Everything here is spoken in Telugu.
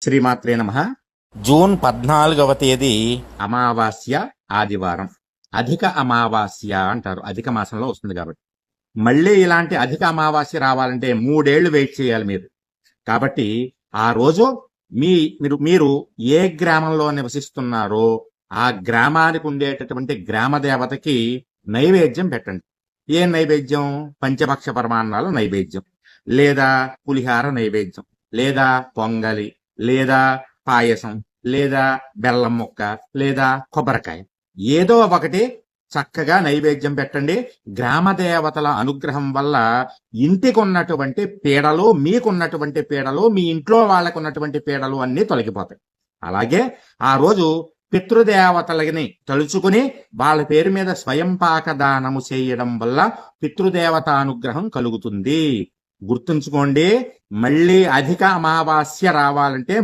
శ్రీమాత్రే నమః. జూన్ 14వ తేదీ అమావాస్య ఆదివారం. అధిక అమావాస్య అంటారు, అధిక మాసంలో వస్తుంది కాబట్టి. మళ్ళీ ఇలాంటి అధిక అమావాస్య రావాలంటే 3 ఏళ్లు వెయిట్ చేయాలి మీరు. కాబట్టి ఆ రోజు మీరు ఏ గ్రామంలో నివసిస్తున్నారో ఆ గ్రామానికి ఉండేటటువంటి గ్రామ దేవతకి నైవేద్యం పెట్టండి. ఏ నైవేద్యం? పంచభక్ష పరమాన్నాల నైవేద్యం, లేదా పులిహార నైవేద్యం, లేదా పొంగలి, లేదా పాయసం, లేదా బెల్లం ముక్క, లేదా కొబ్బరికాయ, ఏదో ఒకటి చక్కగా నైవేద్యం పెట్టండి. గ్రామ దేవతల అనుగ్రహం వల్ల ఇంటికి ఉన్నటువంటి పీడలు, మీకున్నటువంటి పీడలు, మీ ఇంట్లో వాళ్ళకు ఉన్నటువంటి పీడలు అన్నీ తొలగిపోతాయి. అలాగే ఆ రోజు పితృదేవతలని తలుచుకుని వాళ్ళ పేరు మీద స్వయం పాక దానము చేయడం వల్ల పితృదేవత అనుగ్రహం కలుగుతుంది. గుర్తుంచుకోండి, మళ్ళీ అధిక అమావాస్య రావాలంటే